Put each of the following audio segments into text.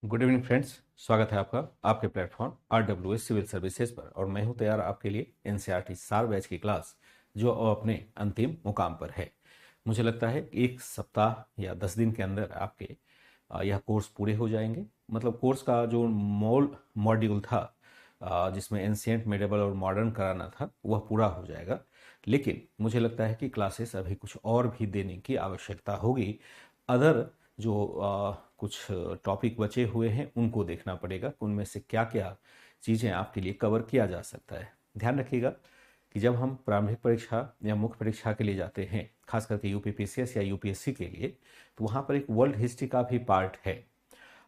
Good evening friends. स्वागत है आपका आपके प्लेटफॉर्म RWS सिविल सर्विसेज पर और मैं हूं तैयार आपके लिए NCERT सार बैच की क्लास जो अब अपने अंतिम मुकाम पर है। मुझे लगता है कि एक सप्ताह या 10 दिन के अंदर आपके यह कोर्स पूरे हो जाएंगे। मतलब कोर्स का जो मूल मॉड्यूल था जिसमें एंशिएंट मेडिवल और मॉडर्न कराना था वह पूरा हो जाएगा। लेकिन मुझे लगता है कि क्लासेस अभी कुछ और भी देने की आवश्यकता होगी। अदर जो कुछ टॉपिक बचे हुए हैं उनको देखना पड़ेगा कि उनमें से क्या क्या चीज़ें आपके लिए कवर किया जा सकता है। ध्यान रखिएगा कि जब हम प्रारंभिक परीक्षा या मुख्य परीक्षा के लिए जाते हैं, खास करके यूपीपीसीएस या यूपीएससी के लिए, तो वहाँ पर एक वर्ल्ड हिस्ट्री का भी पार्ट है।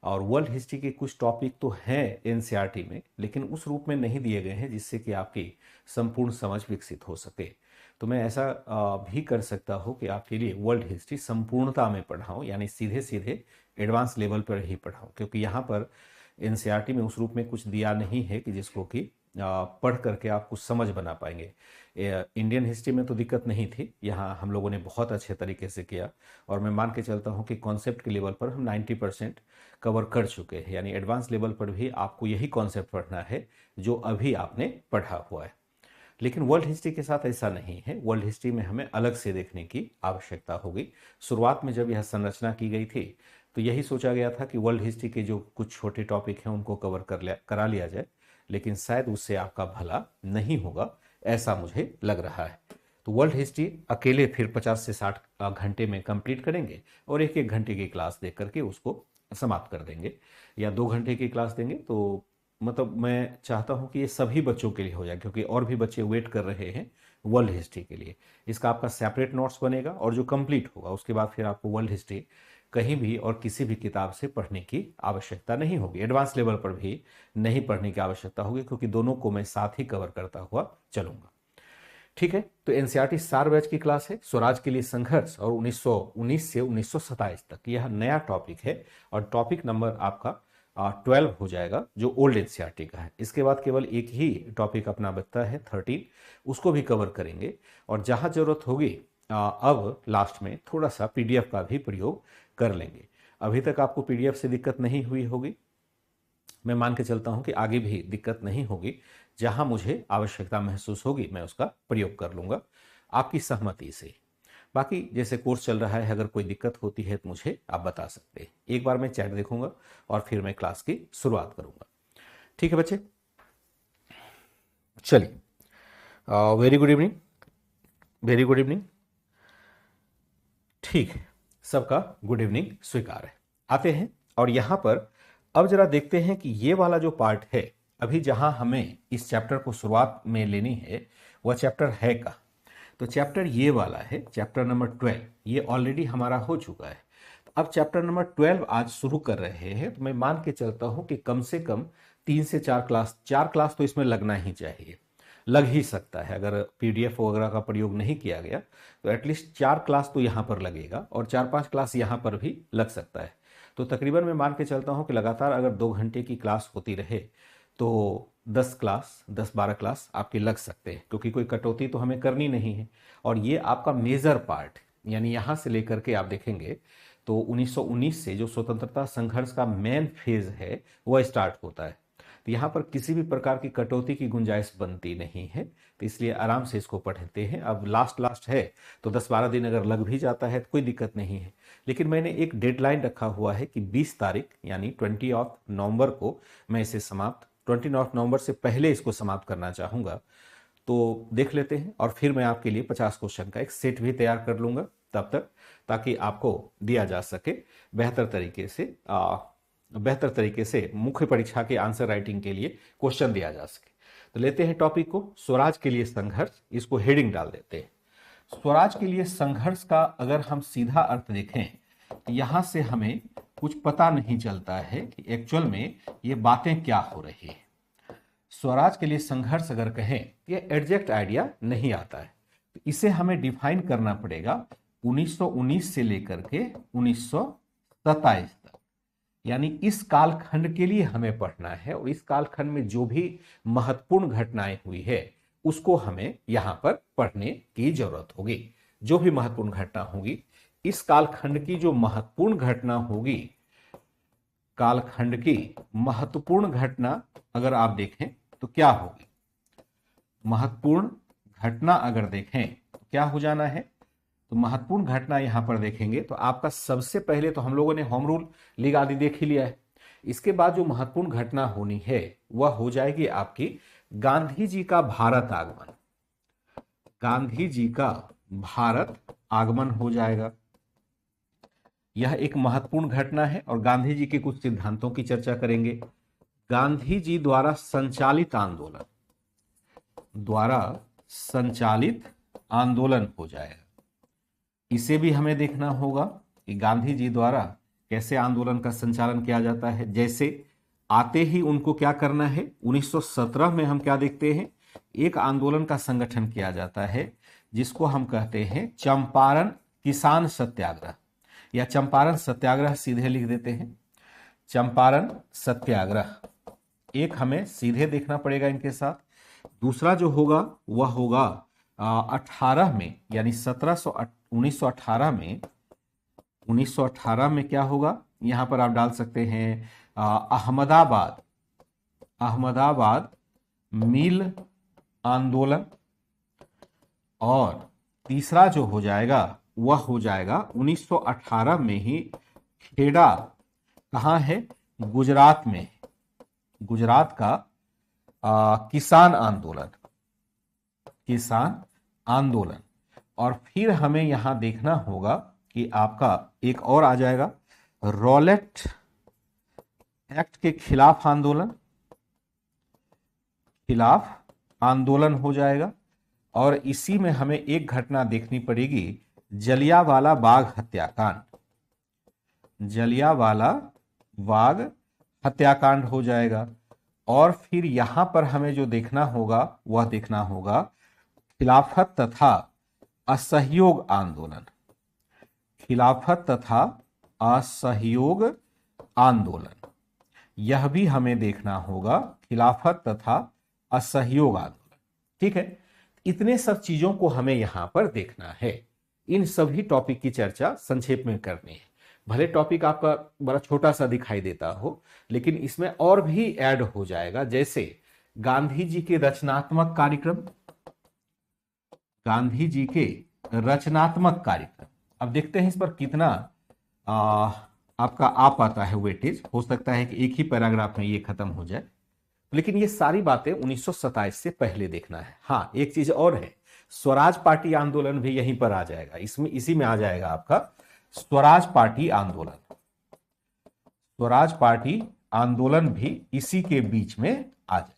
और वर्ल्ड हिस्ट्री के कुछ टॉपिक तो हैं एनसीईआरटी में, लेकिन उस रूप में नहीं दिए गए हैं जिससे कि आपकी संपूर्ण समझ विकसित हो सके। तो मैं ऐसा भी कर सकता हूँ कि आपके लिए वर्ल्ड हिस्ट्री संपूर्णता में पढ़ाऊँ, यानी सीधे सीधे एडवांस लेवल पर ही पढ़ाऊँ, क्योंकि यहाँ पर एनसीईआरटी में उस रूप में कुछ दिया नहीं है कि जिसको कि पढ़ करके आप कुछ समझ बना पाएंगे। इंडियन हिस्ट्री में तो दिक्कत नहीं थी, यहाँ हम लोगों ने बहुत अच्छे तरीके से किया और मैं मान के चलता हूँ कि कॉन्सेप्ट के लेवल पर हम 90% कवर कर चुके हैं। यानी एडवांस लेवल पर भी आपको यही कॉन्सेप्ट पढ़ना है जो अभी आपने पढ़ा हुआ है। लेकिन वर्ल्ड हिस्ट्री के साथ ऐसा नहीं है। वर्ल्ड हिस्ट्री में हमें अलग से देखने की आवश्यकता होगी। शुरुआत में जब यह संरचना की गई थी तो यही सोचा गया था कि वर्ल्ड हिस्ट्री के जो कुछ छोटे टॉपिक हैं उनको करा लिया जाए, लेकिन शायद उससे आपका भला नहीं होगा, ऐसा मुझे लग रहा है। तो वर्ल्ड हिस्ट्री अकेले फिर 50 से 60 घंटे में कंप्लीट करेंगे और एक एक घंटे की क्लास देख करके उसको समाप्त कर देंगे, या 2 घंटे की क्लास देंगे। तो मतलब मैं चाहता हूं कि ये सभी बच्चों के लिए हो जाए, क्योंकि और भी बच्चे वेट कर रहे हैं वर्ल्ड हिस्ट्री के लिए। इसका आपका सेपरेट नोट्स बनेगा और जो कंप्लीट होगा उसके बाद फिर आपको वर्ल्ड हिस्ट्री कहीं भी और किसी भी किताब से पढ़ने की आवश्यकता नहीं होगी। एडवांस लेवल पर भी नहीं पढ़ने की आवश्यकता होगी, क्योंकि दोनों को मैं साथ ही कवर करता हुआ चलूंगा। ठीक है, तो एनसीईआरटी सार बैच की क्लास है स्वराज के लिए संघर्ष और 1919 से 1927 तक, यह नया टॉपिक है और टॉपिक नंबर आपका 12 हो जाएगा जो ओल्ड एनसीईआरटी का है। इसके बाद केवल एक ही टॉपिक अपना बचता है 13, उसको भी कवर करेंगे और जहां जरूरत होगी अब लास्ट में थोड़ा सा पीडीएफ का भी प्रयोग कर लेंगे। अभी तक आपको पीडीएफ से दिक्कत नहीं हुई होगी, मैं मान के चलता हूं कि आगे भी दिक्कत नहीं होगी। जहां मुझे आवश्यकता महसूस होगी मैं उसका प्रयोग कर लूंगा आपकी सहमति से। बाकी जैसे कोर्स चल रहा है, अगर कोई दिक्कत होती है तो मुझे आप बता सकते हैं। एक बार मैं चैट देखूंगा और फिर मैं क्लास की शुरुआत करूंगा। ठीक है बच्चे, चलिए। Very good evening, very good evening. ठीक है, सबका गुड इवनिंग स्वीकार है। आते हैं और यहां पर अब जरा देखते हैं कि ये वाला जो पार्ट है अभी जहां हमें इस चैप्टर को शुरुआत में लेनी है वह चैप्टर है का। तो चैप्टर ये वाला है, चैप्टर नंबर 12, ये ऑलरेडी हमारा हो चुका है। तो अब चैप्टर नंबर 12 आज शुरू कर रहे हैं, तो मैं मान के चलता हूं कि कम से कम 3 से 4 क्लास, 4 क्लास तो इसमें लगना ही चाहिए, लग ही सकता है। अगर पीडीएफ वगैरह का प्रयोग नहीं किया गया तो एटलीस्ट 4 क्लास तो यहाँ पर लगेगा और 4-5 क्लास यहाँ पर भी लग सकता है। तो तकरीबन मैं मान के चलता हूँ कि लगातार अगर 2 घंटे की क्लास होती रहे तो 10 क्लास, 10-12 क्लास आपके लग सकते हैं, क्योंकि कोई कटौती तो हमें करनी नहीं है। और ये आपका मेजर पार्ट, यानी यहाँ से लेकर के आप देखेंगे तो 1919 से जो स्वतंत्रता संघर्ष का मेन फेज है वह स्टार्ट होता है। तो यहाँ पर किसी भी प्रकार की कटौती की गुंजाइश बनती नहीं है, तो इसलिए आराम से इसको पढ़ते हैं। अब लास्ट है तो 10-12 दिन अगर लग भी जाता है तो कोई दिक्कत नहीं है। लेकिन मैंने एक डेडलाइन रखा हुआ है कि 20 तारीख यानी 20 नवंबर को मैं इसे समाप्त, 20 नवंबर से पहले इसको समाप्त करना चाहूँगा। तो देख लेते हैं और फिर मैं आपके लिए 50 क्वेश्चन का एक सेट भी तैयार कर लूँगा तब तक, ताकि आपको दिया जा सके बेहतर तरीके से मुख्य परीक्षा के आंसर राइटिंग के लिए क्वेश्चन दिया जा सके। तो लेते हैं टॉपिक को, स्वराज के लिए संघर्ष, इसको हेडिंग डाल देते हैं। स्वराज के लिए संघर्ष का अगर हम सीधा अर्थ देखें तो यहां से हमें कुछ पता नहीं चलता है कि एक्चुअल में ये बातें क्या हो रही है। स्वराज के लिए संघर्ष अगर कहें ये एग्जैक्ट आइडिया नहीं आता है, तो इसे हमें डिफाइन करना पड़ेगा 1919 से लेकर के 1927 तक, यानी इस कालखंड के लिए हमें पढ़ना है। और इस कालखंड में जो भी महत्वपूर्ण घटनाएं हुई है उसको हमें यहां पर पढ़ने की जरूरत होगी। जो भी महत्वपूर्ण घटना होगी, इस कालखंड की जो महत्वपूर्ण घटना होगी कालखंड की महत्वपूर्ण घटना अगर आप देखें तो क्या होगी? महत्वपूर्ण घटना अगर देखें तो क्या हो जाना है? तो महत्वपूर्ण घटना यहां पर देखेंगे तो आपका सबसे पहले तो हम लोगों ने होम रूल लीग आदि देख ही लिया है। इसके बाद जो महत्वपूर्ण घटना होनी है वह हो जाएगी आपकी गांधी जी का भारत आगमन। गांधी जी का भारत आगमन हो जाएगा। यह एक महत्वपूर्ण घटना है और गांधी जी के कुछ सिद्धांतों की चर्चा करेंगे। गांधी जी द्वारा संचालित आंदोलन हो जाएगा। इसे भी हमें देखना होगा कि गांधी जी द्वारा कैसे आंदोलन का संचालन किया जाता है। जैसे आते ही उनको क्या करना है, 1917 में हम क्या देखते हैं, एक आंदोलन का संगठन किया जाता है जिसको हम कहते हैं चंपारण किसान सत्याग्रह, या चंपारण सत्याग्रह सीधे लिख देते हैं, चंपारण सत्याग्रह। एक हमें सीधे देखना पड़ेगा इनके साथ। दूसरा जो होगा वह होगा 18 में, यानी 1918 में क्या होगा, यहां पर आप डाल सकते हैं अहमदाबाद मिल आंदोलन। और तीसरा जो हो जाएगा वह हो जाएगा 1918 में ही खेड़ा, कहां है, गुजरात में, गुजरात का किसान आंदोलन। और फिर हमें यहां देखना होगा कि आपका एक और आ जाएगा रॉलेट एक्ट के खिलाफ आंदोलन हो जाएगा। और इसी में हमें एक घटना देखनी पड़ेगी, जलियांवाला बाग हत्याकांड हो जाएगा। और फिर यहां पर हमें जो देखना होगा वह देखना होगा खिलाफत तथा असहयोग आंदोलन। यह भी हमें देखना होगा, खिलाफत तथा असहयोग आंदोलन। ठीक है, इतने सब चीजों को हमें यहां पर देखना है। इन सभी टॉपिक की चर्चा संक्षेप में करनी है। भले टॉपिक आपका बड़ा छोटा सा दिखाई देता हो, लेकिन इसमें और भी ऐड हो जाएगा, जैसे गांधी जी के रचनात्मक कार्यक्रम। अब देखते हैं इस पर कितना आपका आ पाता है वेटेज। हो सकता है कि एक ही पैराग्राफ में ये खत्म हो जाए, लेकिन ये सारी बातें 1927 से पहले देखना है। हाँ, एक चीज और है, स्वराज पार्टी आंदोलन भी यहीं पर आ जाएगा। इसी में आ जाएगा आपका स्वराज पार्टी आंदोलन भी इसी के बीच में आ जाएगा।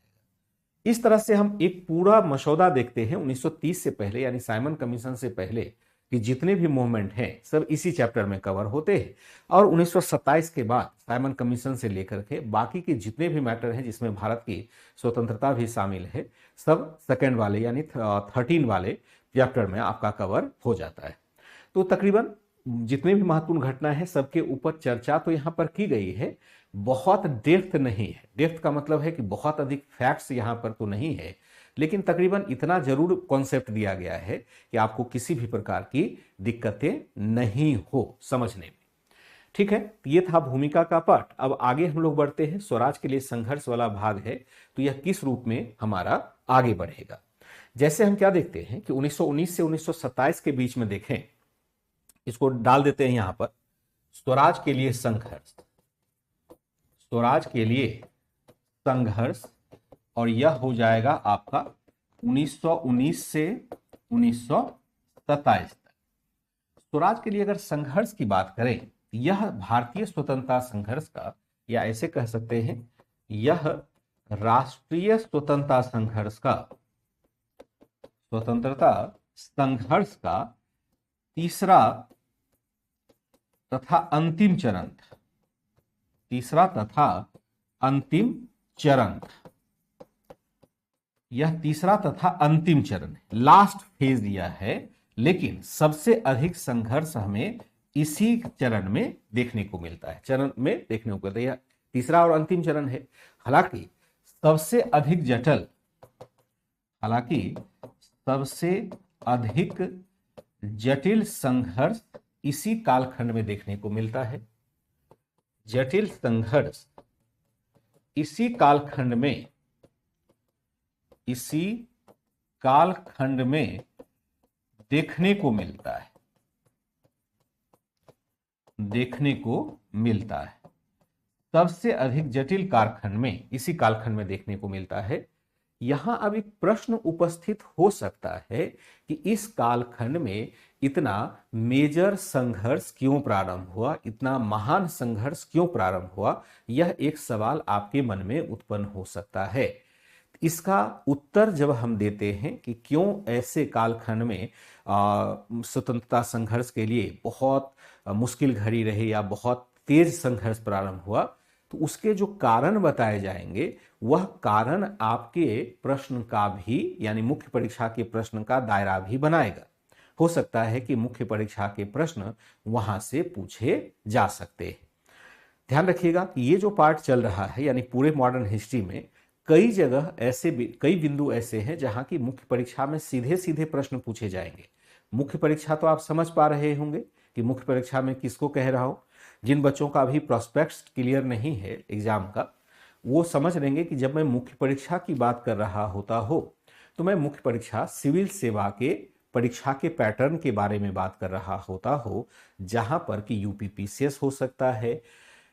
इस तरह से हम एक पूरा मसौदा देखते हैं 1930 से पहले, यानी साइमन कमीशन से पहले, कि जितने भी मूवमेंट हैं सब इसी चैप्टर में कवर होते हैं। और 1927 के बाद साइमन कमीशन से लेकर के बाकी के जितने भी मैटर हैं जिसमें भारत की स्वतंत्रता भी शामिल है, सब सेकेंड वाले यानी 13 वाले चैप्टर में आपका कवर हो जाता है। तो तकरीबन जितने भी महत्वपूर्ण घटना है सबके ऊपर चर्चा तो यहां पर की गई है। बहुत डेप्थ नहीं है, डेप्थ का मतलब है कि बहुत अधिक फैक्ट्स यहां पर तो नहीं है, लेकिन तकरीबन इतना जरूर कॉन्सेप्ट दिया गया है कि आपको किसी भी प्रकार की दिक्कतें नहीं हो समझने में। ठीक है, ये था भूमिका का पार्ट। अब आगे हम लोग बढ़ते हैं, स्वराज के लिए संघर्ष वाला भाग है, तो यह किस रूप में हमारा आगे बढ़ेगा। जैसे हम क्या देखते हैं कि 1919 से 1927 के बीच में देखें, इसको डाल देते हैं यहां पर, स्वराज के लिए संघर्ष, और यह हो जाएगा आपका 1919 से 1927 तक। स्वराज के लिए अगर संघर्ष की बात करें, यह भारतीय स्वतंत्रता संघर्ष का, या ऐसे कह सकते हैं यह राष्ट्रीय स्वतंत्रता संघर्ष का तीसरा तथा अंतिम चरण, यह तीसरा तथा अंतिम चरण है, लास्ट फेज यह है। लेकिन सबसे अधिक संघर्ष हमें इसी चरण में देखने को मिलता है, यह तीसरा और अंतिम चरण है। हालांकि सबसे अधिक जटिल संघर्ष इसी कालखंड में देखने को मिलता है, जटिल संघर्ष इसी कालखंड में देखने को मिलता है। सबसे अधिक जटिल कालखंड में इसी कालखंड में देखने को मिलता है। यहां अब एक प्रश्न उपस्थित हो सकता है कि इस कालखंड में इतना मेजर संघर्ष क्यों प्रारंभ हुआ, इतना महान संघर्ष क्यों प्रारंभ हुआ, यह एक सवाल आपके मन में उत्पन्न हो सकता है। इसका उत्तर जब हम देते हैं कि क्यों ऐसे कालखंड में स्वतंत्रता संघर्ष के लिए बहुत मुश्किल घड़ी रही या बहुत तेज संघर्ष प्रारंभ हुआ, तो उसके जो कारण बताए जाएंगे वह कारण आपके प्रश्न का भी यानी मुख्य परीक्षा के प्रश्न का दायरा भी बनाएगा। हो सकता है कि मुख्य परीक्षा के प्रश्न वहां से पूछे जा सकते हैं। ध्यान रखिएगा कि ये जो पार्ट चल रहा है यानी पूरे मॉडर्न हिस्ट्री में कई जगह ऐसे कई बिंदु ऐसे हैं जहां की मुख्य परीक्षा में सीधे सीधे प्रश्न पूछे जाएंगे। मुख्य परीक्षा तो आप समझ पा रहे होंगे कि मुख्य परीक्षा में किसको कह रहा हूं। जिन बच्चों का अभी प्रोस्पेक्ट्स क्लियर नहीं है एग्जाम का, वो समझ लेंगे कि जब मैं मुख्य परीक्षा की बात कर रहा होता हो तो मैं मुख्य परीक्षा सिविल सेवा के परीक्षा के पैटर्न के बारे में बात कर रहा होता हो, जहां पर कि यूपीपीसीएस हो सकता है,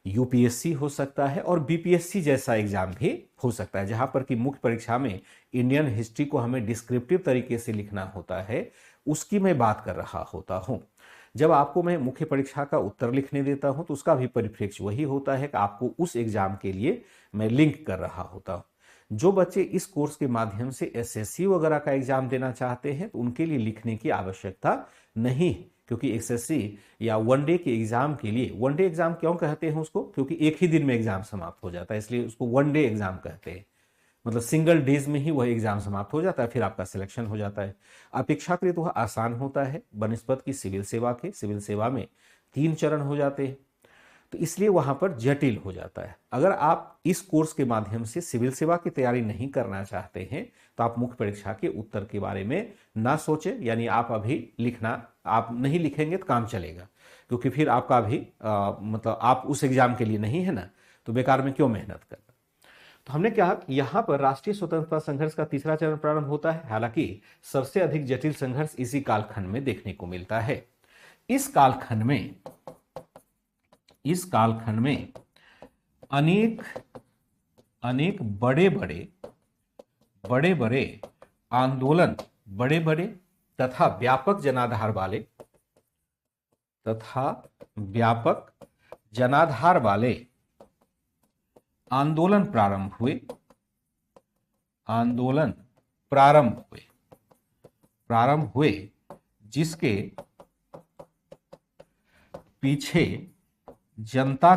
यूपीएससी हो सकता है और बीपीएससी जैसा एग्जाम भी हो सकता है, जहां पर कि मुख्य परीक्षा में इंडियन हिस्ट्री को हमें डिस्क्रिप्टिव तरीके से लिखना होता है, उसकी मैं बात कर रहा होता हूं। जब आपको मैं मुख्य परीक्षा का उत्तर लिखने देता हूं तो उसका भी परिप्रेक्ष्य वही होता है कि आपको उस एग्जाम के लिए मैं लिंक कर रहा होता हूं। जो बच्चे इस कोर्स के माध्यम से एसएससी वगैरह का एग्जाम देना चाहते हैं तो उनके लिए लिखने की आवश्यकता नहीं, क्योंकि एसएससी या वनडे के एग्जाम के लिए, वनडे एग्जाम क्यों कहते हैं उसको, क्योंकि एक ही दिन में एग्जाम समाप्त हो जाता है, इसलिए उसको वनडे एग्जाम कहते हैं। मतलब सिंगल डेज में ही वह एग्जाम समाप्त हो जाता है, फिर आपका सिलेक्शन हो जाता है। अपेक्षाकृत वह आसान होता है बनिस्पत की सिविल सेवा के। सिविल सेवा में 3 चरण हो जाते हैं, तो इसलिए वहां पर जटिल हो जाता है। अगर आप इस कोर्स के माध्यम से सिविल सेवा की तैयारी नहीं करना चाहते हैं तो आप मुख्य परीक्षा के उत्तर के बारे में ना सोचें, यानी आप अभी लिखना, आप नहीं लिखेंगे तो काम चलेगा, क्योंकि फिर आपका अभी मतलब आप उस एग्जाम के लिए नहीं है ना, तो बेकार में क्यों मेहनत करना। तो हमने क्या, यहां पर राष्ट्रीय स्वतंत्रता संघर्ष का तीसरा चरण प्रारंभ होता है। हालांकि सबसे अधिक जटिल संघर्ष इसी कालखंड में देखने को मिलता है। इस कालखंड में अनेक बड़े बड़े आंदोलन, बड़े बड़े तथा व्यापक जनाधार वाले आंदोलन प्रारंभ हुए, जिसके पीछे जनता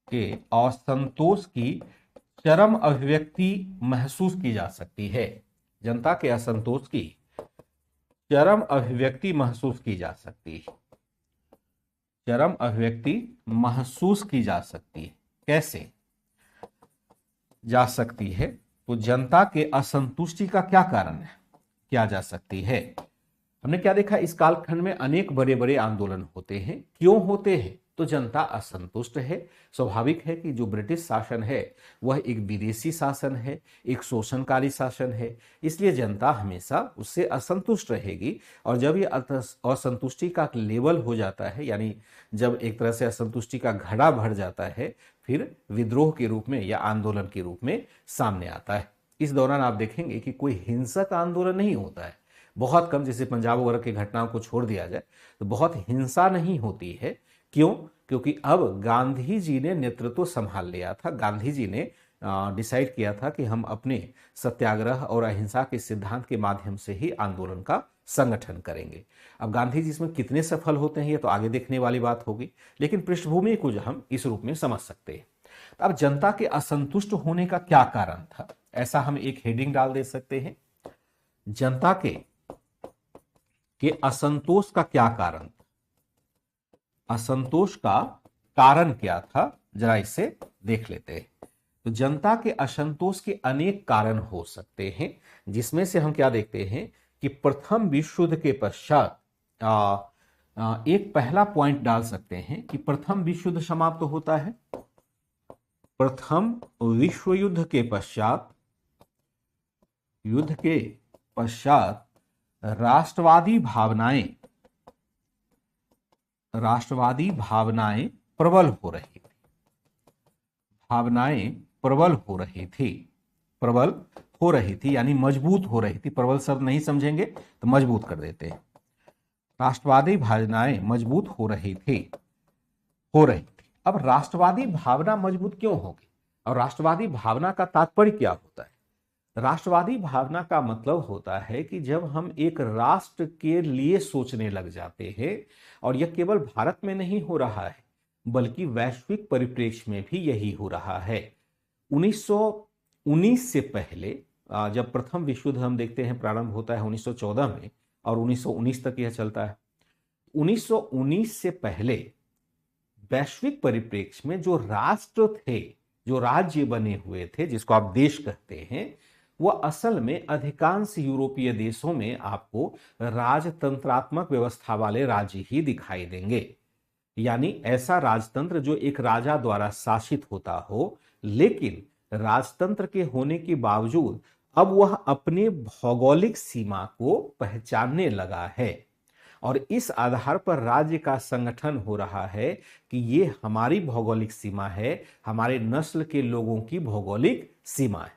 के असंतोष की चरम अभिव्यक्ति महसूस की जा सकती है। जनता के असंतोष की चरम अभिव्यक्ति महसूस की जा सकती है। चरम अभिव्यक्ति महसूस की जा सकती है। कैसे जा सकती है? तो जनता के असंतुष्टि का क्या कारण है, क्या जा सकती है? हमने क्या देखा, इस कालखंड में अनेक बड़े बड़े आंदोलन होते हैं। क्यों होते हैं? तो जनता असंतुष्ट है। स्वाभाविक है कि जो ब्रिटिश शासन है वह एक विदेशी शासन है, एक शोषणकारी शासन है, इसलिए जनता हमेशा उससे असंतुष्ट रहेगी। और जब ये असंतुष्टि का लेवल हो जाता है, यानी जब एक तरह से असंतुष्टि का घड़ा भर जाता है, फिर विद्रोह के रूप में या आंदोलन के रूप में सामने आता है। इस दौरान आप देखेंगे कि कोई हिंसक आंदोलन नहीं होता है, बहुत कम। जैसे पंजाब वगैरह की घटनाओं को छोड़ दिया जाए तो बहुत हिंसा नहीं होती है। क्यों? क्योंकि अब गांधी जी ने नेतृत्व संभाल लिया था। गांधी जी ने डिसाइड किया था कि हम अपने सत्याग्रह और अहिंसा के सिद्धांत के माध्यम से ही आंदोलन का संगठन करेंगे। अब गांधी जी इसमें कितने सफल होते हैं ये तो आगे देखने वाली बात होगी, लेकिन पृष्ठभूमि को हम इस रूप में समझ सकते हैं। तो अब जनता के असंतुष्ट होने का क्या कारण था, ऐसा हम एक हेडिंग डाल दे सकते हैं। जनता के असंतोष का क्या कारण, असंतोष का कारण क्या था, जरा इसे देख लेते हैं। तो जनता के असंतोष के अनेक कारण हो सकते हैं, जिसमें से हम क्या देखते हैं कि प्रथम विश्व युद्ध के पश्चात एक पहला पॉइंट डाल सकते हैं कि प्रथम विश्व युद्ध समाप्त होता है। प्रथम विश्व युद्ध के पश्चात राष्ट्रवादी भावनाएं प्रबल हो रही थी। प्रबल हो रही थी यानी मजबूत हो रही थी। प्रबल शब्द नहीं समझेंगे तो मजबूत कर देते हैं। राष्ट्रवादी भावनाएं मजबूत हो रही थी। अब राष्ट्रवादी भावना मजबूत क्यों होगी और राष्ट्रवादी भावना का तात्पर्य क्या होता है? राष्ट्रवादी भावना का मतलब होता है कि जब हम एक राष्ट्र के लिए सोचने लग जाते हैं, और यह केवल भारत में नहीं हो रहा है बल्कि वैश्विक परिप्रेक्ष्य में भी यही हो रहा है। 1919 से पहले जब प्रथम विश्व युद्ध हम देखते हैं प्रारंभ होता है 1914 में और 1919 तक यह चलता है। 1919 से पहले वैश्विक परिप्रेक्ष्य में जो राष्ट्र थे, जो राज्य बने हुए थे, जिसको आप देश कहते हैं, वह असल में अधिकांश यूरोपीय देशों में आपको राजतंत्रात्मक व्यवस्था वाले राज्य ही दिखाई देंगे। यानी ऐसा राजतंत्र जो एक राजा द्वारा शासित होता हो, लेकिन राजतंत्र के होने के बावजूद अब वह अपने भौगोलिक सीमा को पहचानने लगा है और इस आधार पर राज्य का संगठन हो रहा है कि ये हमारी भौगोलिक सीमा है, हमारे नस्ल के लोगों की भौगोलिक सीमा है।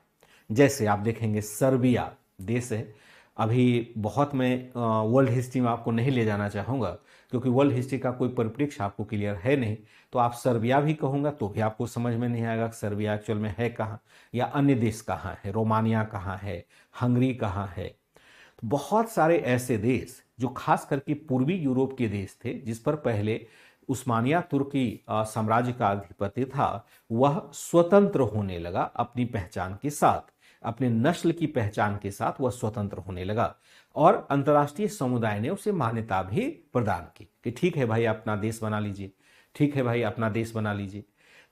जैसे आप देखेंगे सर्बिया देश है। अभी बहुत मैं वर्ल्ड हिस्ट्री में आपको नहीं ले जाना चाहूँगा क्योंकि वर्ल्ड हिस्ट्री का कोई परिप्रेक्ष्य आपको क्लियर है नहीं, तो आप सर्बिया भी कहूँगा तो भी आपको समझ में नहीं आएगा कि सर्बिया एक्चुअल में है कहाँ या अन्य देश कहाँ है, रोमानिया कहाँ है, हंगरी कहाँ है। तो बहुत सारे ऐसे देश जो खास करके पूर्वी यूरोप के देश थे जिस पर पहले उस्मानिया तुर्की साम्राज्य का आधिपत्य था, वह स्वतंत्र होने लगा अपनी पहचान के साथ, अपने नस्ल की पहचान के साथ वह स्वतंत्र होने लगा और अंतर्राष्ट्रीय समुदाय ने उसे मान्यता भी प्रदान की कि ठीक है भाई अपना देश बना लीजिए, ठीक है भाई अपना देश बना लीजिए।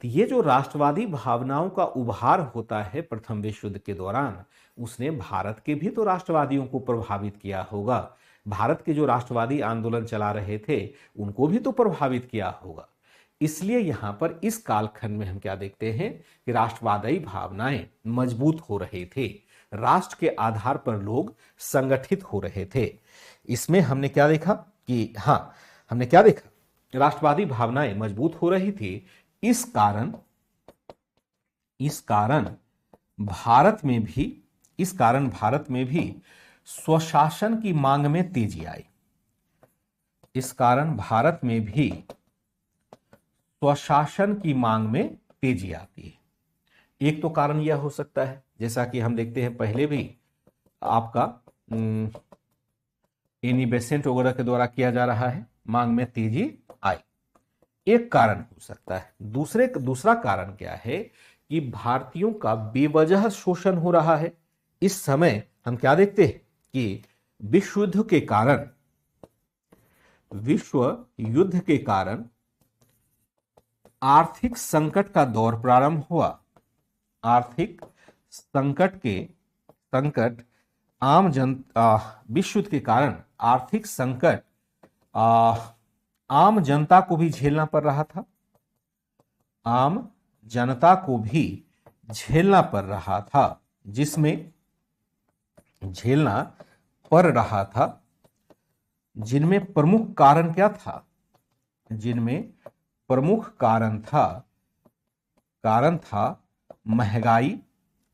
तो ये जो राष्ट्रवादी भावनाओं का उभार होता है प्रथम विश्व युद्ध के दौरान, उसने भारत के भी तो राष्ट्रवादियों को प्रभावित किया होगा। भारत के जो राष्ट्रवादी आंदोलन चला रहे थे उनको भी तो प्रभावित किया होगा। इसलिए यहां पर इस कालखंड में हम क्या देखते हैं कि राष्ट्रवादी भावनाएं मजबूत हो रहे थे, राष्ट्र के आधार पर लोग संगठित हो रहे थे। इसमें हमने क्या देखा कि राष्ट्रवादी भावनाएं मजबूत हो रही थी। इस कारण भारत में भी स्वशासन की मांग में तेजी आई। इस कारण भारत में भी स्वशासन की मांग में तेजी आती है। एक तो कारण यह हो सकता है, जैसा कि हम देखते हैं पहले भी आपका एनी बेसेंट वगैरह के द्वारा किया जा रहा है, मांग में तेजी आई, एक कारण हो सकता है। दूसरा कारण क्या है कि भारतीयों का बेवजह शोषण हो रहा है। इस समय हम क्या देखते हैं कि विश्व युद्ध के कारण आर्थिक संकट का दौर प्रारंभ हुआ। आर्थिक संकट विश्व युद्ध के कारण आर्थिक संकट आम जनता को भी झेलना पड़ रहा था। जिनमें प्रमुख कारण क्या था? कारण था महंगाई,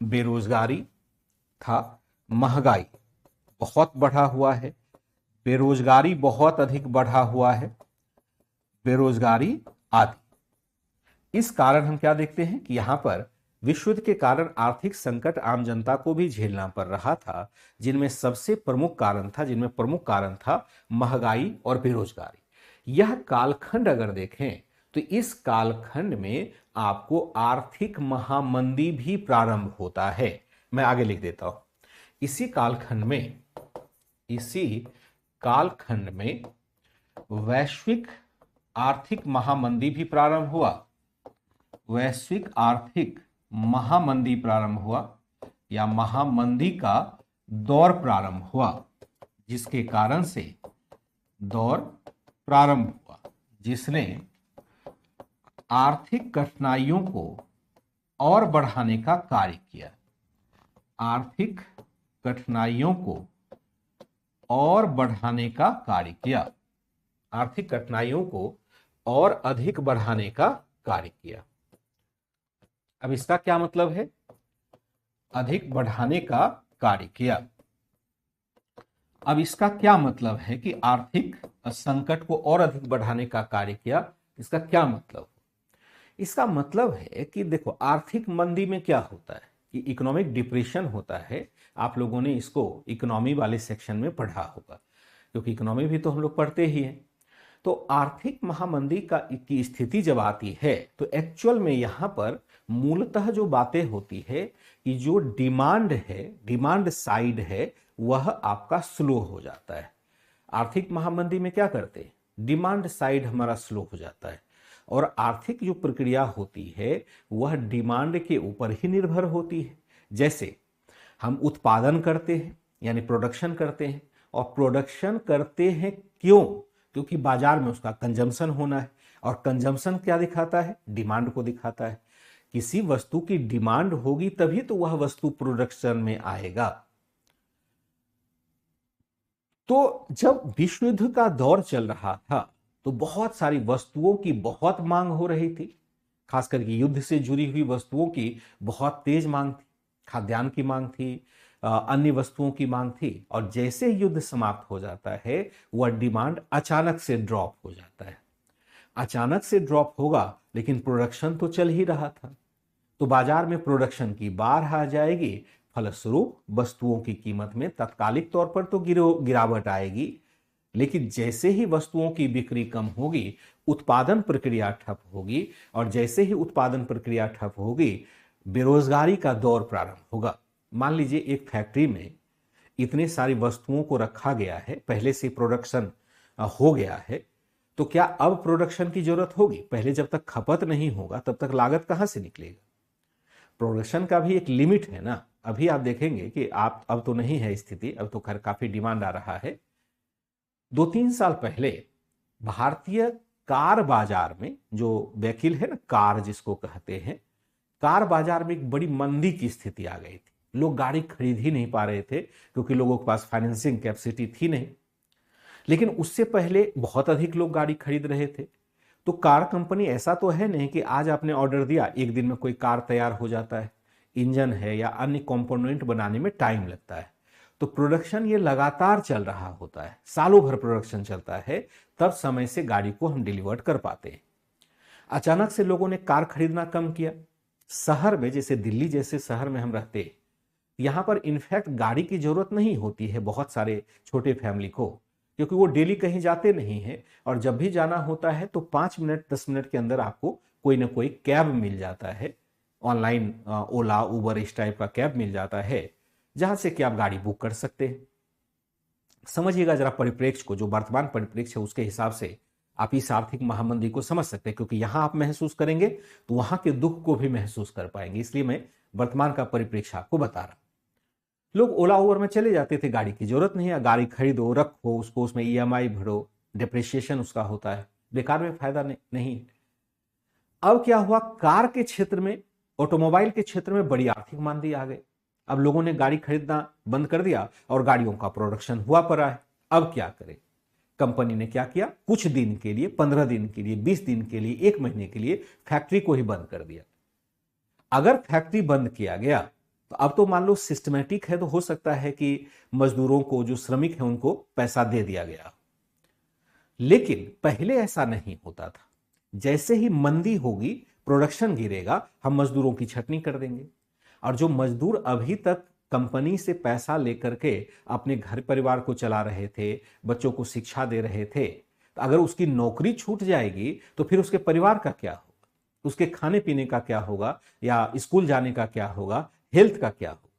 बेरोजगारी था। महंगाई बहुत बढ़ा हुआ है, बेरोजगारी बहुत अधिक बढ़ा हुआ है, बेरोजगारी आदि। इस कारण हम क्या देखते हैं कि यहां पर विश्व युद्ध के कारण आर्थिक संकट आम जनता को भी झेलना पड़ रहा था, जिनमें प्रमुख कारण था महंगाई और बेरोजगारी। यह कालखंड अगर देखें तो इस कालखंड में आपको आर्थिक महामंदी भी प्रारंभ होता है। मैं आगे लिख देता हूं। इसी कालखंड में वैश्विक आर्थिक महामंदी भी प्रारंभ हुआ। वैश्विक आर्थिक महामंदी प्रारंभ हुआ या महामंदी का दौर प्रारंभ हुआ, जिसके कारण से प्रारंभ हुआ जिसने आर्थिक कठिनाइयों को और बढ़ाने का कार्य किया। आर्थिक कठिनाइयों को और बढ़ाने का कार्य किया। आर्थिक कठिनाइयों को और अधिक बढ़ाने का कार्य किया। अब इसका क्या मतलब है? अधिक बढ़ाने का कार्य किया। अब इसका क्या मतलब है कि आर्थिक संकट को और अधिक बढ़ाने का कार्य किया? इसका क्या मतलब? इसका मतलब है कि देखो, आर्थिक मंदी में क्या होता है कि इकोनॉमिक डिप्रेशन होता है। आप लोगों ने इसको इकोनॉमी वाले सेक्शन में पढ़ा होगा, क्योंकि इकोनॉमी भी तो हम लोग पढ़ते ही हैं। तो आर्थिक महामंदी की स्थिति जब आती है तो एक्चुअल में यहां पर मूलतः जो बातें होती है कि जो डिमांड है, डिमांड साइड है, वह आपका स्लो हो जाता है। आर्थिक महामंदी में क्या करते हैं? डिमांड साइड हमारा स्लो हो जाता है, और आर्थिक जो प्रक्रिया होती है वह डिमांड के ऊपर ही निर्भर होती है। जैसे हम उत्पादन करते हैं यानी प्रोडक्शन करते हैं, और प्रोडक्शन करते हैं क्यों? क्योंकि बाजार में उसका कंजम्पशन होना है, और कंजम्पशन क्या दिखाता है? डिमांड को दिखाता है। किसी वस्तु की डिमांड होगी तभी तो वह वस्तु प्रोडक्शन में आएगा। तो जब विश्व युद्ध का दौर चल रहा था तो बहुत सारी वस्तुओं की बहुत मांग हो रही थी, खास करके युद्ध से जुड़ी हुई वस्तुओं की बहुत तेज मांग थी। खाद्यान्न की मांग थी, अन्य वस्तुओं की मांग थी, और जैसे युद्ध समाप्त हो जाता है वह डिमांड अचानक से ड्रॉप हो जाता है। अचानक से ड्रॉप होगा लेकिन प्रोडक्शन तो चल ही रहा था, तो बाजार में प्रोडक्शन की बाढ़ आ जाएगी। फलस्वरूप वस्तुओं की कीमत में तात्कालिक तौर पर तो गिरावट आएगी, लेकिन जैसे ही वस्तुओं की बिक्री कम होगी उत्पादन प्रक्रिया ठप होगी, और जैसे ही उत्पादन प्रक्रिया ठप होगी बेरोजगारी का दौर प्रारंभ होगा। मान लीजिए एक फैक्ट्री में इतने सारी वस्तुओं को रखा गया है, पहले से प्रोडक्शन हो गया है, तो क्या अब प्रोडक्शन की जरूरत होगी? पहले जब तक खपत नहीं होगा तब तक लागत कहां से निकलेगा? प्रोडक्शन का भी एक लिमिट है ना। अभी आप देखेंगे कि आप अब तो नहीं है स्थिति, अब तो खैर काफी डिमांड आ रहा है। 2-3 साल पहले भारतीय कार बाजार में, जो वैकिल है ना, कार जिसको कहते हैं, कार बाजार में एक बड़ी मंदी की स्थिति आ गई थी। लोग गाड़ी खरीद ही नहीं पा रहे थे क्योंकि लोगों के पास फाइनेंसिंग कैपेसिटी थी नहीं। लेकिन उससे पहले बहुत अधिक लोग गाड़ी खरीद रहे थे। तो कार कंपनी ऐसा तो है नहीं कि आज आपने ऑर्डर दिया एक दिन में कोई कार तैयार हो जाता है। इंजन है या अन्य कंपोनेंट बनाने में टाइम लगता है, तो प्रोडक्शन ये लगातार चल रहा होता है, सालों भर प्रोडक्शन चलता है, तब समय से गाड़ी को हम डिलीवर कर पाते हैं। अचानक से लोगों ने कार खरीदना कम किया। शहर में, जैसे दिल्ली जैसे शहर में हम रहते हैं, यहां पर इनफैक्ट गाड़ी की जरूरत नहीं होती है बहुत सारे छोटे फैमिली को, क्योंकि वो डेली कहीं जाते नहीं है, और जब भी जाना होता है तो 5 मिनट 10 मिनट के अंदर आपको कोई ना कोई कैब मिल जाता है। ऑनलाइन ओला उबर इस टाइप का कैब मिल जाता है जहां से कि आप गाड़ी बुक कर सकते हैं। समझिएगा जरा परिप्रेक्ष्य को, जो वर्तमान परिप्रेक्ष्य है उसके हिसाब से आप इस आर्थिक महामंदी को समझ सकते हैं, क्योंकि यहां आप महसूस करेंगे तो वहां के दुख को भी महसूस कर पाएंगे। इसलिए मैं वर्तमान का परिप्रेक्ष्य आपको बता रहा हूं। लोग ओला उबर में चले जाते थे, गाड़ी की जरूरत नहीं है, गाड़ी खरीदो रखो उसको, उसमें ईएमआई भरो, डिप्रिसिएशन उसका होता है, बेकार में फायदा नहीं। अब क्या हुआ, कार के क्षेत्र में, ऑटोमोबाइल के क्षेत्र में बड़ी आर्थिक मंदी आ गई। अब लोगों ने गाड़ी खरीदना बंद कर दिया और गाड़ियों का प्रोडक्शन हुआ पड़ा है। अब क्या करें? कंपनी ने क्या किया, कुछ दिन के लिए, 15 दिन के लिए, 20 दिन के लिए, 1 महीने के लिए फैक्ट्री को ही बंद कर दिया। अगर फैक्ट्री बंद किया गया तो अब तो मान लो सिस्टमेटिक है, तो हो सकता है कि मजदूरों को, जो श्रमिक है, उनको पैसा दे दिया गया। लेकिन पहले ऐसा नहीं होता था। जैसे ही मंदी होगी, प्रोडक्शन गिरेगा, हम मजदूरों की छटनी कर देंगे। और जो मजदूर अभी तक कंपनी से पैसा लेकर के अपने घर परिवार को चला रहे थे, बच्चों को शिक्षा दे रहे थे, तो अगर उसकी नौकरी छूट जाएगी तो फिर उसके परिवार का क्या होगा? उसके खाने पीने का क्या होगा, या स्कूल जाने का क्या होगा, हेल्थ का क्या होगा?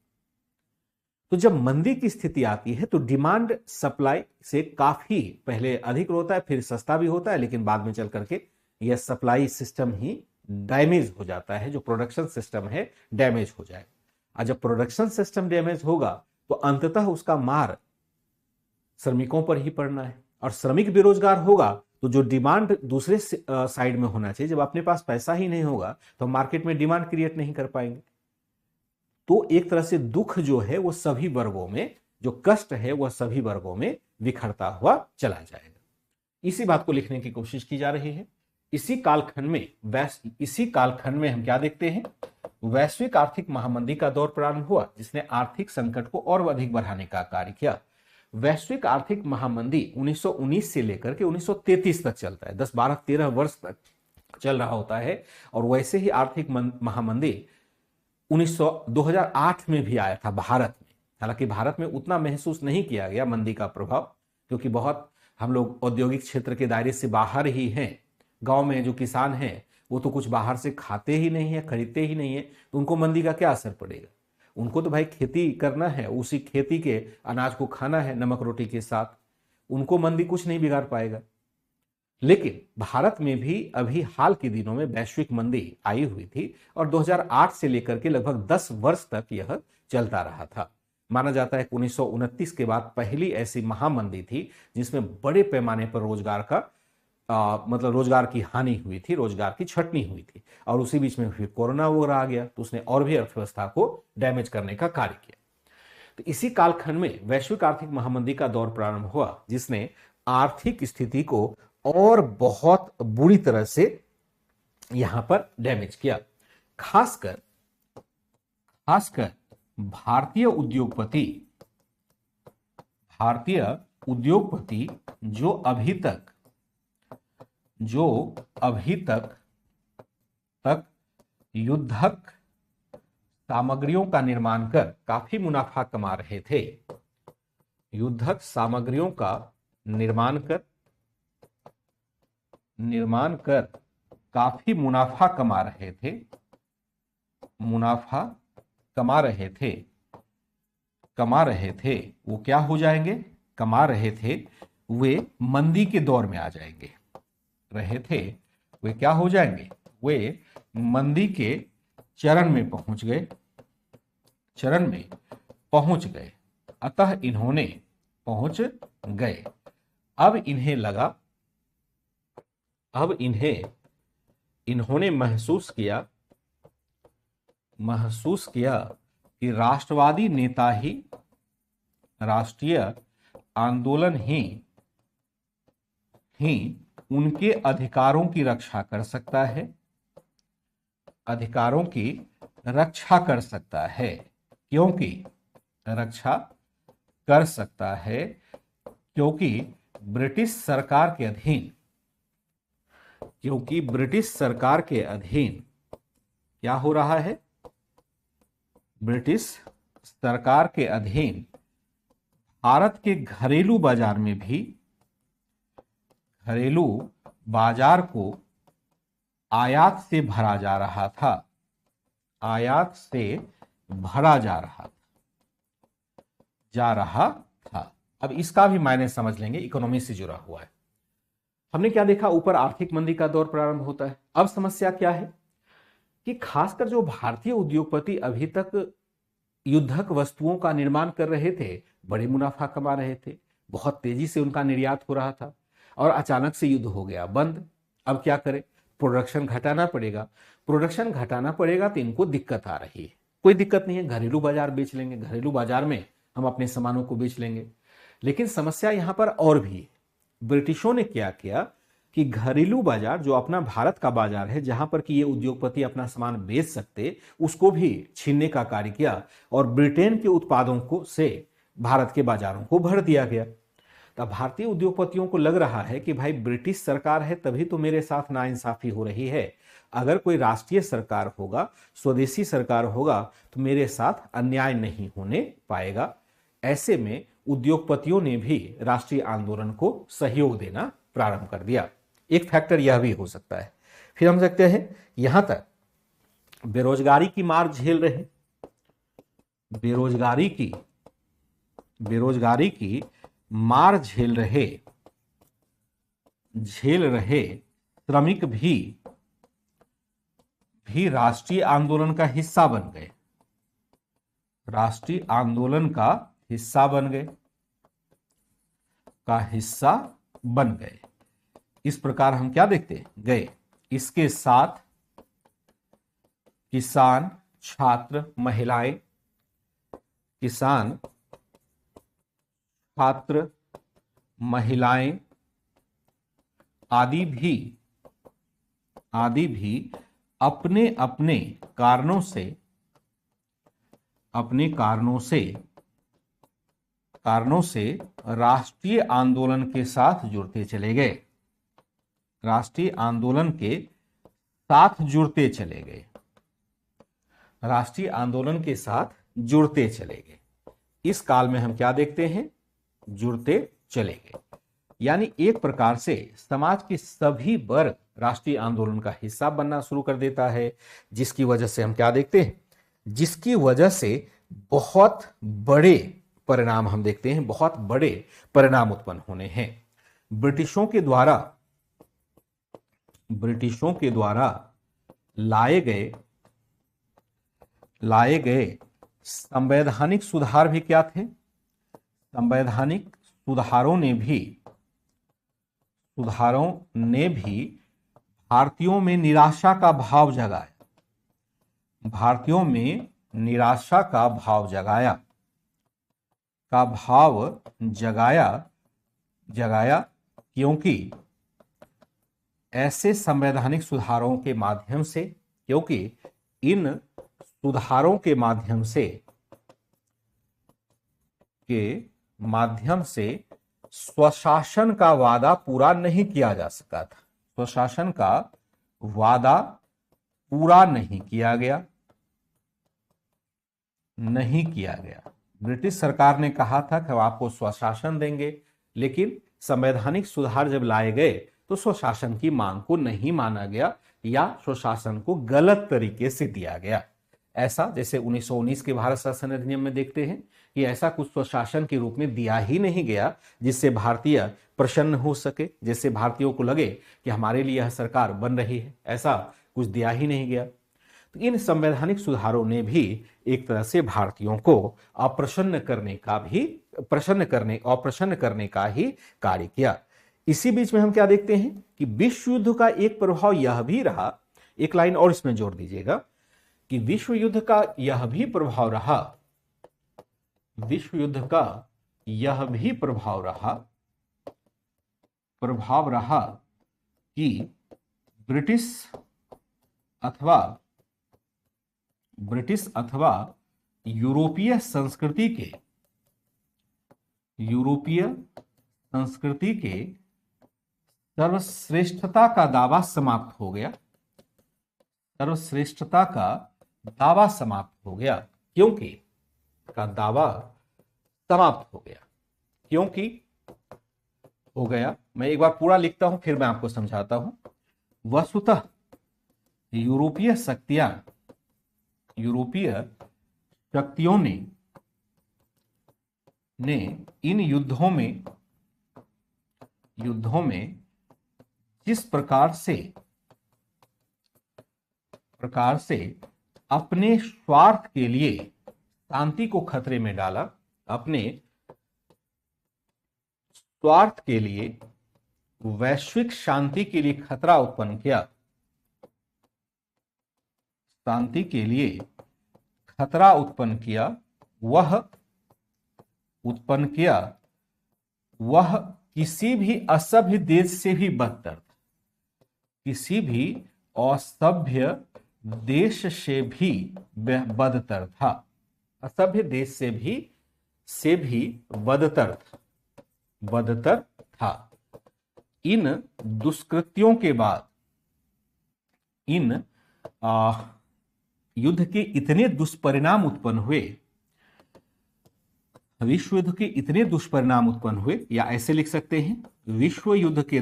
तो जब मंदी की स्थिति आती है तो डिमांड सप्लाई से काफी पहले अधिक होता है, फिर सस्ता भी होता है, लेकिन बाद में चल करके यह सप्लाई सिस्टम ही डैमेज हो जाता है। जो प्रोडक्शन सिस्टम है डैमेज हो जाए, और जब प्रोडक्शन सिस्टम डैमेज होगा तो अंततः उसका मार श्रमिकों पर ही पड़ना है, और श्रमिक बेरोजगार होगा तो जो डिमांड दूसरे साइड में होना चाहिए, जब अपने पास पैसा ही नहीं होगा तो मार्केट में डिमांड क्रिएट नहीं कर पाएंगे। तो एक तरह से दुख जो है वो सभी वर्गों में, जो कष्ट है वह सभी वर्गों में बिखरता हुआ चला जाएगा। इसी बात को लिखने की कोशिश की जा रही है। इसी कालखंड में हम क्या देखते हैं, वैश्विक आर्थिक महामंदी का दौर प्रारंभ हुआ, जिसने आर्थिक संकट को और अधिक बढ़ाने का कार्य किया। वैश्विक आर्थिक महामंदी 1919 से लेकर के 1933 तक चलता है, 10, 12, 13 वर्ष तक चल रहा होता है। और वैसे ही आर्थिक महामंदी 2008 में भी आया था भारत में। हालांकि भारत में उतना महसूस नहीं किया गया मंदी का प्रभाव, क्योंकि बहुत हम लोग औद्योगिक क्षेत्र के दायरे से बाहर ही हैं। गांव में जो किसान हैं वो तो कुछ बाहर से खाते ही नहीं है, खरीदते ही नहीं है, तो उनको मंदी का क्या असर पड़ेगा। उनको तो भाई खेती करना है, उसी खेती के अनाज को खाना है नमक रोटी के साथ, उनको मंदी कुछ नहीं बिगाड़ पाएगा। लेकिन भारत में भी अभी हाल के दिनों में वैश्विक मंदी आई हुई थी और 2008 से लेकर के लगभग 10 वर्ष तक यह चलता रहा था। माना जाता है कि 1929 के बाद पहली ऐसी महामंदी थी जिसमें बड़े पैमाने पर मतलब रोजगार की हानि हुई थी, रोजगार की छटनी हुई थी। और उसी बीच में फिर कोरोना वगैरह आ गया, तो उसने और भी अर्थव्यवस्था को डैमेज करने का कार्य किया। तो इसी कालखंड में वैश्विक आर्थिक महामंदी का दौर प्रारंभ हुआ, जिसने आर्थिक स्थिति को और बहुत बुरी तरह से यहां पर डैमेज किया। खासकर भारतीय उद्योगपति जो अभी तक युद्धक सामग्रियों का निर्माण कर काफी मुनाफा कमा रहे थे, युद्धक सामग्रियों का निर्माण कर काफी मुनाफा कमा रहे थे, वो क्या हो जाएंगे, कमा रहे थे, वे मंदी के दौर में आ जाएंगे। वे क्या हो जाएंगे, वे मंदी के चरण में पहुंच गए। अतः इन्होंने पहुंच गए। अब इन्होंने महसूस किया कि राष्ट्रवादी नेता ही, राष्ट्रीय आंदोलन ही उनके अधिकारों की रक्षा कर सकता है, क्योंकि ब्रिटिश सरकार के अधीन क्या हो रहा है, ब्रिटिश सरकार के अधीन भारत के घरेलू बाजार को आयात से भरा जा रहा था। अब इसका भी मायने समझ लेंगे, इकोनॉमी से जुड़ा हुआ है। हमने क्या देखा, ऊपर आर्थिक मंदी का दौर प्रारंभ होता है। अब समस्या क्या है कि खासकर जो भारतीय उद्योगपति अभी तक युद्धक वस्तुओं का निर्माण कर रहे थे, बड़े मुनाफा कमा रहे थे, बहुत तेजी से उनका निर्यात हो रहा था, और अचानक से युद्ध हो गया बंद। अब क्या करें, प्रोडक्शन घटाना पड़ेगा तो इनको दिक्कत आ रही है। कोई दिक्कत नहीं है, घरेलू बाजार बेच लेंगे, घरेलू बाजार में हम अपने सामानों को बेच लेंगे। लेकिन समस्या यहां पर और भी है। ब्रिटिशों ने क्या किया कि घरेलू बाजार जो अपना भारत का बाजार है, जहां पर कि ये उद्योगपति अपना सामान बेच सकते, उसको भी छीनने का कार्य किया और ब्रिटेन के उत्पादों को से भारत के बाजारों को भर दिया गया। तब भारतीय उद्योगपतियों को लग रहा है कि भाई ब्रिटिश सरकार है तभी तो मेरे साथ नाइंसाफी हो रही है, अगर कोई राष्ट्रीय सरकार होगा, स्वदेशी सरकार होगा, तो मेरे साथ अन्याय नहीं होने पाएगा। ऐसे में उद्योगपतियों ने भी राष्ट्रीय आंदोलन को सहयोग देना प्रारंभ कर दिया। एक फैक्टर यह भी हो सकता है। फिर हम सकते हैं यहां तक बेरोजगारी की मार झेल रहे श्रमिक भी राष्ट्रीय आंदोलन का हिस्सा बन गए। इस प्रकार हम क्या देखते गए, इसके साथ किसान, छात्र, महिलाएं, किसान, छात्र, महिलाएं आदि भी अपने अपने कारणों से राष्ट्रीय आंदोलन के साथ जुड़ते चले गए, राष्ट्रीय आंदोलन के साथ जुड़ते चले गए, राष्ट्रीय आंदोलन के साथ जुड़ते चले गए। इस काल में हम क्या देखते हैं, जुड़ते चले गए। यानी एक प्रकार से समाज के सभी वर्ग राष्ट्रीय आंदोलन का हिस्सा बनना शुरू कर देता है, जिसकी वजह से हम क्या देखते हैं, जिसकी वजह से बहुत बड़े परिणाम हम देखते हैं, बहुत बड़े परिणाम उत्पन्न होने हैं। ब्रिटिशों के द्वारा लाए गए संवैधानिक सुधार भी क्या थे, संवैधानिक सुधारों ने भी भारतीयों में निराशा का भाव जगाया, भारतीयों में निराशा का भाव जगाया, क्योंकि ऐसे संवैधानिक सुधारों के माध्यम से, क्योंकि इन सुधारों के माध्यम से स्वशासन का वादा पूरा नहीं किया जा सका था, स्वशासन का वादा पूरा नहीं किया गया। ब्रिटिश सरकार ने कहा था कि हम आपको स्वशासन देंगे, लेकिन संवैधानिक सुधार जब लाए गए तो स्वशासन की मांग को नहीं माना गया या स्वशासन को गलत तरीके से दिया गया। ऐसा जैसे 1919 के भारत शासन अधिनियम में देखते हैं कि ऐसा कुछ स्वशासन के रूप में दिया ही नहीं गया जिससे भारतीय प्रसन्न हो सके, जिससे भारतीयों को लगे कि हमारे लिए यह सरकार बन रही है, ऐसा कुछ दिया ही नहीं गया। तो इन संवैधानिक सुधारों ने भी एक तरह से भारतीयों को अप्रसन्न करने का ही कार्य किया। इसी बीच में हम क्या देखते हैं कि विश्व युद्ध का एक प्रभाव यह भी रहा, एक लाइन और इसमें जोड़ दीजिएगा कि विश्व युद्ध का यह भी प्रभाव रहा कि ब्रिटिश अथवा यूरोपीय संस्कृति के सर्वश्रेष्ठता का दावा समाप्त हो गया, क्योंकि हो गया। मैं एक बार पूरा लिखता हूं फिर मैं आपको समझाता हूं। वस्तुतः यूरोपीय शक्तियों ने इन युद्धों में जिस प्रकार से अपने स्वार्थ के लिए शांति को खतरे में डाला, अपने स्वार्थ के लिए वैश्विक शांति के लिए खतरा उत्पन्न किया, शांति के लिए खतरा उत्पन्न किया, वह किसी भी असभ्य देश से भी बदतर था, किसी भी असभ्य देश से भी बदतर था, असभ्य देश से भी बदतर था। इन दुष्कृत्यों के बाद इन युद्ध के इतने दुष्परिणाम उत्पन्न हुए, विश्व युद्ध के इतने दुष्परिणाम उत्पन्न हुए, या ऐसे लिख सकते हैं विश्व युद्ध के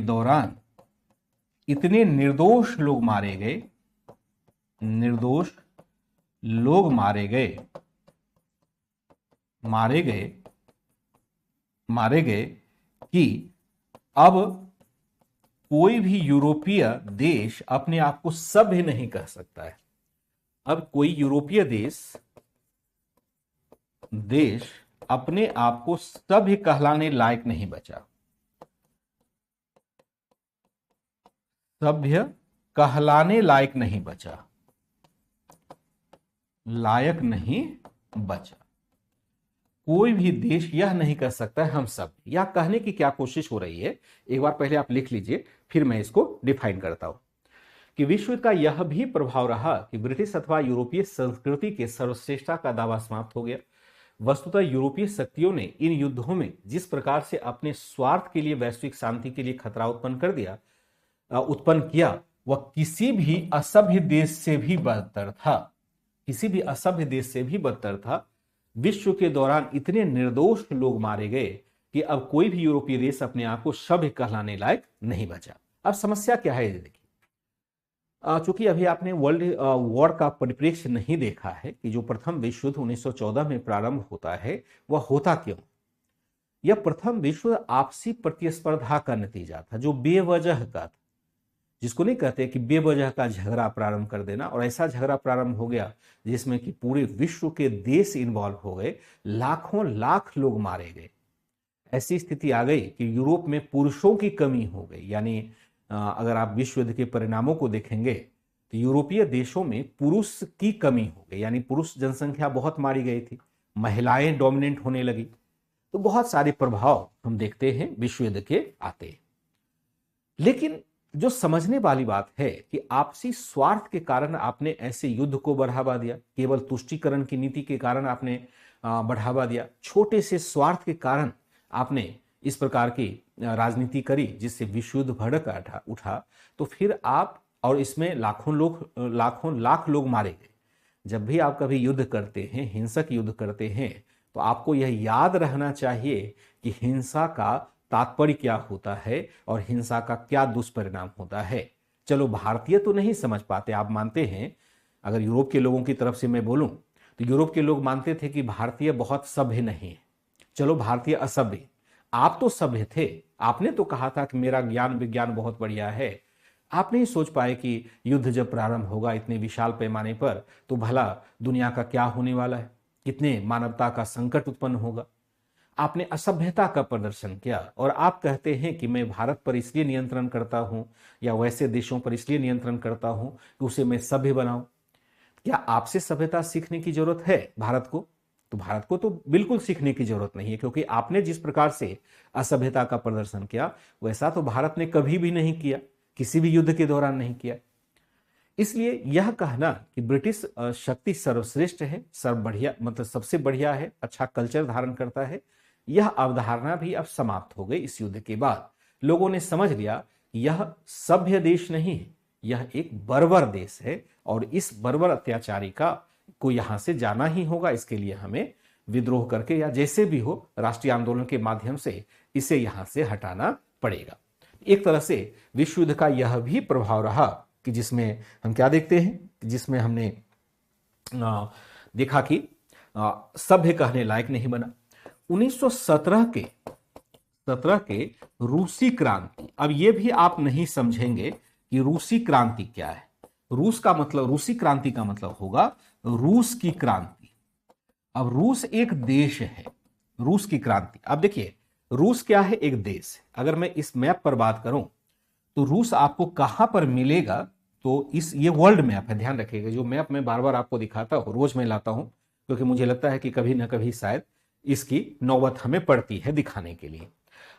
दौरान इतने निर्दोष लोग मारे गए कि अब कोई भी यूरोपीय देश अपने आप को सभ्य नहीं कह सकता है। अब कोई यूरोपीय देश अपने आप को सभ्य कहलाने लायक नहीं बचा। सभ्य कहलाने लायक नहीं बचा, लायक नहीं बचा। कोई भी देश यह नहीं कर सकता है हम सब। यह कहने की क्या कोशिश हो रही है, एक बार पहले आप लिख लीजिए, फिर मैं इसको डिफाइन करता हूं कि विश्व युद्ध का यह भी प्रभाव रहा कि ब्रिटिश अथवा यूरोपीय संस्कृति के सर्वश्रेष्ठता का दावा समाप्त हो गया। वस्तुतः यूरोपीय शक्तियों ने इन युद्धों में जिस प्रकार से अपने स्वार्थ के लिए वैश्विक शांति के लिए खतरा उत्पन्न किया, वह किसी भी असभ्य देश से भी बदतर था, किसी भी असभ्य देश से भी बदतर था। विश्व के दौरान इतने निर्दोष लोग मारे गए कि अब कोई भी यूरोपीय देश अपने आप को सभ्य कहलाने लायक नहीं बचा। अब समस्या क्या है, देखिए, चूंकि अभी आपने वर्ल्ड वॉर का परिप्रेक्ष्य नहीं देखा है कि जो प्रथम विश्व युद्ध 1914 में प्रारंभ होता है वह होता क्यों। यह प्रथम विश्व आपसी प्रतिस्पर्धा का नतीजा था, जो बेवजह का था, जिसको नहीं कहते कि बेवजह का झगड़ा प्रारंभ कर देना। और ऐसा झगड़ा प्रारंभ हो गया जिसमें कि पूरे विश्व के देश इन्वॉल्व हो गए, लाखों लाख लोग मारे गए। ऐसी स्थिति आ गई कि यूरोप में पुरुषों की कमी हो गई। यानी अगर आप विश्व युद्ध के परिणामों को देखेंगे तो यूरोपीय देशों में पुरुष की कमी हो गई, यानी पुरुष जनसंख्या बहुत मारी गई थी, महिलाएं डोमिनेंट होने लगी। तो बहुत सारे प्रभाव हम देखते हैं विश्व युद्ध के आते हैं। लेकिन जो समझने वाली बात है कि आपसी स्वार्थ के कारण आपने ऐसे युद्ध को बढ़ावा दिया, केवल तुष्टीकरण की नीति के कारण आपने बढ़ावा दिया, छोटे से स्वार्थ के कारण आपने इस प्रकार की राजनीति करी जिससे विश्व युद्ध भड़क उठा, तो फिर आप, और इसमें लाखों लाख लोग मारे गए। जब भी आप कभी युद्ध करते हैं, हिंसक युद्ध करते हैं, तो आपको यह याद रहना चाहिए कि हिंसा का तात्पर्य क्या होता है और हिंसा का क्या दुष्परिणाम होता है। चलो, भारतीय तो नहीं समझ पाते, आप मानते हैं। अगर यूरोप के लोगों की तरफ से मैं बोलूं तो यूरोप के लोग मानते थे कि भारतीय बहुत सभ्य नहीं है। चलो, भारतीय असभ्य, आप तो सभ्य थे। आपने तो कहा था कि मेरा ज्ञान विज्ञान बहुत बढ़िया है। आप नहीं सोच पाए कि युद्ध जब प्रारंभ होगा इतने विशाल पैमाने पर, तो भला दुनिया का क्या होने वाला है, कितने मानवता का संकट उत्पन्न होगा। आपने असभ्यता का प्रदर्शन किया और आप कहते हैं कि मैं भारत पर इसलिए नियंत्रण करता हूं या वैसे देशों पर इसलिए नियंत्रण करता हूं कि उसे मैं सभ्य बनाऊं। क्या आपसे सभ्यता सीखने की जरूरत है भारत को? तो भारत को तो बिल्कुल सीखने की जरूरत नहीं है, क्योंकि आपने जिस प्रकार से असभ्यता का प्रदर्शन किया वैसा तो भारत ने कभी भी नहीं किया, किसी भी युद्ध के दौरान नहीं किया। इसलिए यह कहना कि ब्रिटिश शक्ति सर्वश्रेष्ठ है, सर्व बढ़िया, मतलब सबसे बढ़िया है, अच्छा कल्चर धारण करता है, यह अवधारणा भी अब समाप्त हो गई। इस युद्ध के बाद लोगों ने समझ लिया यह सभ्य देश नहीं है, यह एक बर्बर देश है और इस बर्बर अत्याचारी को यहां से जाना ही होगा। इसके लिए हमें विद्रोह करके या जैसे भी हो राष्ट्रीय आंदोलन के माध्यम से इसे यहां से हटाना पड़ेगा। एक तरह से विश्व युद्ध का यह भी प्रभाव रहा कि जिसमें हम क्या देखते हैं, जिसमें हमने देखा कि सभ्य कहने लायक नहीं बना। 1917 के रूसी क्रांति, अब यह भी आप नहीं समझेंगे कि रूसी क्रांति क्या है। रूसी क्रांति का मतलब होगा रूस की क्रांति। अब रूस एक देश है, रूस की क्रांति। अब देखिए, रूस क्या है, एक देश है। अगर मैं इस मैप पर बात करूं तो रूस आपको कहां पर मिलेगा, तो ये वर्ल्ड मैप है, ध्यान रखिएगा। जो मैप मैं बार बार आपको दिखाता हूं, रोज मैं लाता हूं, क्योंकि मुझे लगता है कि कभी ना कभी शायद इसकी नौबत हमें पड़ती है दिखाने के लिए।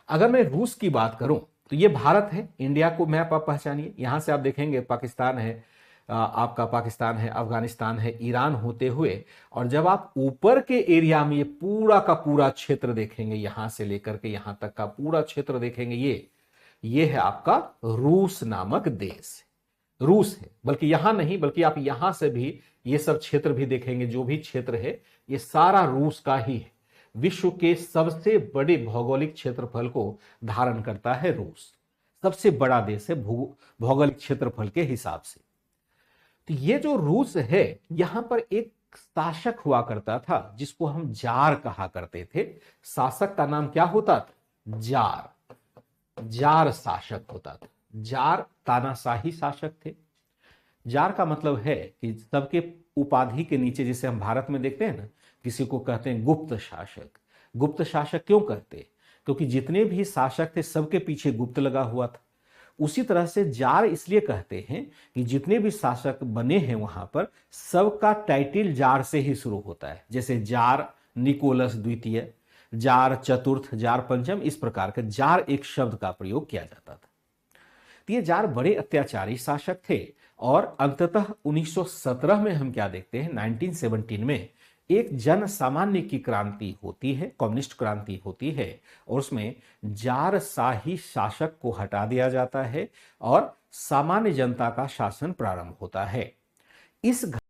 अगर मैं रूस की बात करूं तो ये भारत है, इंडिया को मैप आप पहचानिए। यहां से आप देखेंगे पाकिस्तान है, आपका पाकिस्तान है, अफगानिस्तान है, ईरान होते हुए, और जब आप ऊपर के एरिया में ये पूरा का पूरा क्षेत्र देखेंगे, यहां से लेकर के यहां तक का पूरा क्षेत्र देखेंगे, ये है आपका रूस नामक देश। रूस है, बल्कि यहां नहीं, बल्कि आप यहां से भी ये सब क्षेत्र भी देखेंगे, जो भी क्षेत्र है ये सारा रूस का ही है। विश्व के सबसे बड़े भौगोलिक क्षेत्रफल को धारण करता है रूस, सबसे बड़ा देश है भौगोलिक क्षेत्रफल के हिसाब से। तो ये जो रूस है, यहां पर एक शासक हुआ करता था जिसको हम जार कहा करते थे। शासक का नाम क्या होता था? जार शासक होता था। जार तानाशाही शासक थे। जार का मतलब है कि सबके उपाधि के नीचे, जिसे हम भारत में देखते हैं ना, किसी को कहते हैं गुप्त शासक। गुप्त शासक क्यों कहते हैं? क्योंकि जितने भी शासक थे सबके पीछे गुप्त लगा हुआ था। उसी तरह से जार इसलिए कहते हैं कि जितने भी शासक बने हैं वहां पर सबका टाइटिल जार से ही शुरू होता है। जैसे जार निकोलस द्वितीय, जार चतुर्थ, जार पंचम, इस प्रकार का जार एक शब्द का प्रयोग किया जाता था। तो ये जार बड़े अत्याचारी शासक थे और अंततः 1917 में हम क्या देखते हैं, 1917 में एक जन सामान्य की क्रांति होती है, कम्युनिस्ट क्रांति होती है, और उसमें जार शाही शासक को हटा दिया जाता है और सामान्य जनता का शासन प्रारंभ होता है। इस